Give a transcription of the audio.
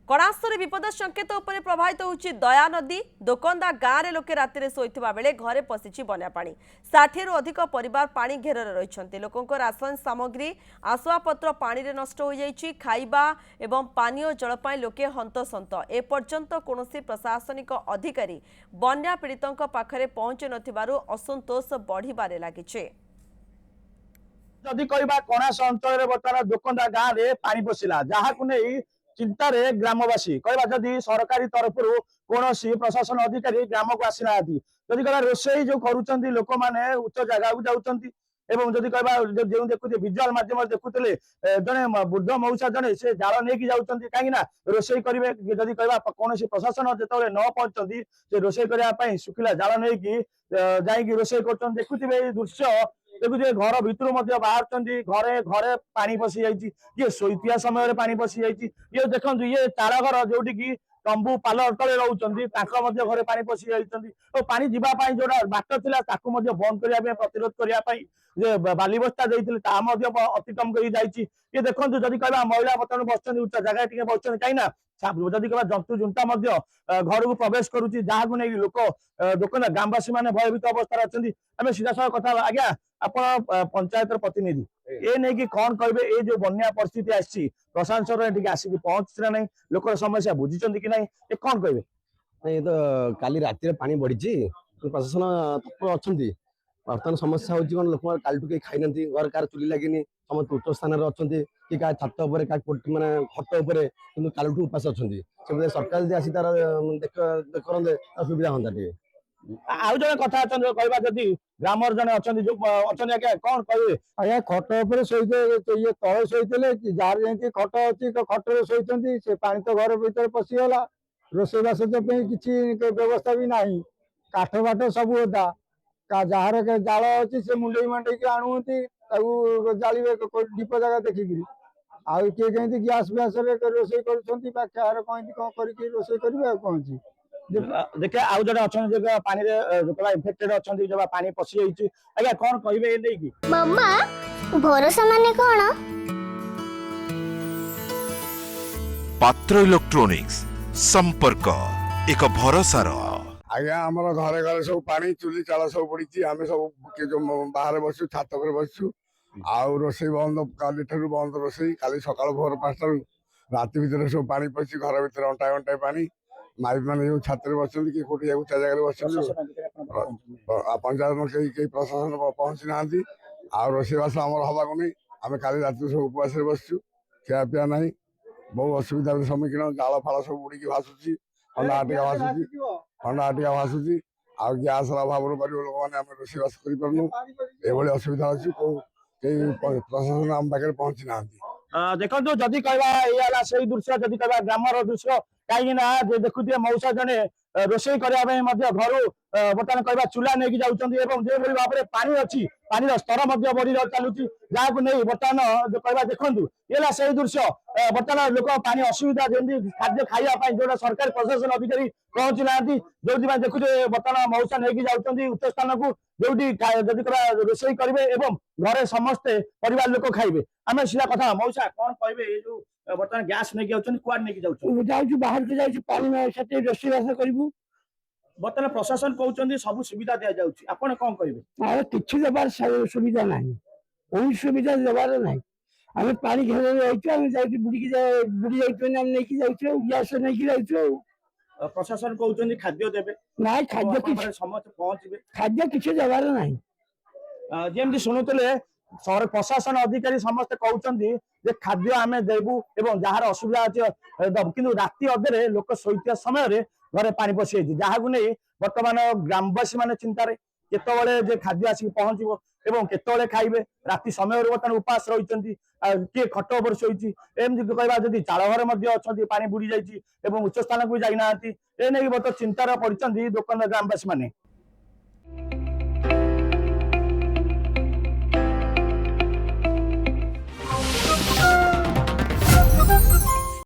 कणासुरी विपद संकेत उपर प्रभावित होउछि दया नदी दोकंदा गाँव में लोके राति शोइथिबा बेले घरे पशिछि बन्या पानी 60 रु अधिक परिवार पानी घेରରେ रहिछन्ति। लोकंक राशन सामग्री आसवाबपत्र पानी रे नष्ट हो जाइछि। खाइबा एवं पानीय जल पाई लोके हंतसंत। ए पर्यंत कोनोसी प्रशासनिक अधिकारी बन्या पीड़ितंक पाखरे पहुंचि नथिबारु असंतोष बढ़िबारे लागिछि। जदि कहबा कणास अंचल बर्तमान दोकंदा गाँव में पानी पशिला जहां नहीं चिंतार ग्रामवासी कहबा जदि सरकारी तरफ कौन प्रशासन अधिकारी ग्राम को आसी ना जदि कहबा रोषे जो करुँच लोक मैंने उच्च जगह को जाऊँच एवं जदि कहबा जो देखुते विजुआल माध्यम देखुते जड़े वृद्ध मौसा जड़े से जाल नहीं जाऊँच कहीं रोषे करेंगे जदि कहबा कौन प्रशासन जो न पहुंचती से रोषे करने शुखिला जाल नहीं जाकि रोषे कर देखुवे दृश्य देखुए घर भितर बाहर घरे घरे पानी पशि जाइए ये शोइथिया समय पानी पशि जाइए ये देखो ये चाल घर जोटि की तंबू पाल तले रोचे घरे पानी पशि जाइए तो पानी जीवाई जो बाट था बंद करने प्रतिरोध करने बालिबस्ता देते अतिक्रम कर ये देखो जदि कह महिला बर्तमान बस उच्च जगह टे बस कहीं जदि कह जंतु जुंटा घर को प्रवेश करुच्ची जहाँ को नहीं लोक दोकान ग्रामवासी मैंने भयभीत अवस्था अच्छा आम सीधा साल कथा आज्ञा आपण पंचायत प्रतिनिधि ए नहीं कि कौन कहे ये जो बन्या परिस्थिति आसी प्रशासन आसिक पहुंची ना नहीं लोक समस्या बुझी कि नहीं ये कौन कहे नहीं तो काली राति पानी बढ़ी प्रशासन तत्पर अच्छा बर्तमान समस्या होती कौन लोक कालू कहीं खाई ना घर कार चुली लगे समस्त उच्च स्थान अच्छा कि क्या छात मैंने खट उपर कि कालू उपास अच्छा सरकार जब आसी तार करते सुविधा हाँ टे आउ जन कथा कहवा जदि ग्राम जन अच्छा जो अच्छा कौन कहे आज्ञा खट उपर शोते ये तले शोते जार जमी खट अच्छी खटे शोती से पानी तो घर भर पशिगला रोषेबास किसी व्यवस्था भी ना काठ बाट सब ओदा जार जाल अच्छी से मुंडे मंडे आणुंती जालिबे दीप जगह देखिकी आउ किए कमी गैस फैस रोषे कर रोषे करेंगे कौन देखिए आउ जन अच्छा पानी इन्फेक्टेड अच्छा जो पानी पशि जाइए आज्ञा कौन कहे मम्मा भरोसा माने कौन पात्र इलेक्ट्रोनिक्स संपर्क एक भरोसार आज्ञा आम घरे घरे सब पानी चुली चाल सब पड़ी आम सब जो बाहर बसु छात पर बसु आउ रोषे बंद काली बंद रोषे काली सकाल भोर 5 राति भितर सब पानी पशि घर भर अंटाए अंटाए पानी माइक मैंने जो छात्र बच्चे कि कौटी उच्चा जगह बस पंचायत में कई प्रशासन पहुंची ना आ रोषेबास आम हवा नहीं आम काली रात सब उपवास बसु खियापिया ना बहुत असुविधार सम्मुखीन जाल फाल सब उड़ी भाषुची अंडा आटिका भाषुची अंडा आटिका भाषुची आ गैस अभाव लोक मैंने रोषेबास कर असुविधा अच्छी कई प्रशासन आम पाखे पहुंची ना देखो जदि कहवा से दृश्य जदि कहवा ग्रामर दृश्य कहीं देखुए मौसा जड़े रोषे करने घर बर्तमान कहवा चूल्हा नहीं जाऊँच जो भाव में पानी अच्छी पानी स्तर बढ़ी चलुची जहाँ को नहीं बर्तमान जो कहवा देखु ये से दृश्य बर्तमान लोक पानी असुविधा जमी खाद्य खावाई जो सरकारी प्रशासन अधिकारी पहुंची ना जो देखुए बर्तमान मौसा नहीं जाऊँच उच्च स्थान को जो जदि रोषे करेंगे एवं घरे समस्ते परिवार लोक खाइबे आम सीधा कथा मौसा कौन कहे ये जो बर्तमान गैस नहीं कुआड़ नहीं जाऊँ बाहर को जाऊँ पानी रोषेबास करूँ बर्तमान प्रशासन कहते सब सुविधा दि जाऊँगी आपड़ कौन कहे किसी देवार सुविधा ना कौन सुविधा देवार ना आम पानी घेर रही बुड़ी जाऊँ गैस नहीं जाऊँ प्रशासन कहते खाद्य देवे ना खाद्य समस्त पहुंचे खाद्य किसी देवार ना जमी शुणुले प्रशासन अधिकारी समस्त कहते खाद्य आम देवु एवं जार असुविधा अच्छे कि राति अधे लोक शोइथिया समय घरे पानी पशि जहाँ को नहीं बर्तमान ग्रामवासी मैंने चिंतार केतवे खाद्य आसिक पहुंचो एवं केतवे खाइबे राति समय बर्तमान उपास रही किए खट उपर शोची एमती कहवा जदि चाल घर अच्छा पानी बुड़ी जाइए उच्च स्थान को जाना ए नहीं बर्तमान चिंतार पड़ते दोकान ग्रामवासी मैंने।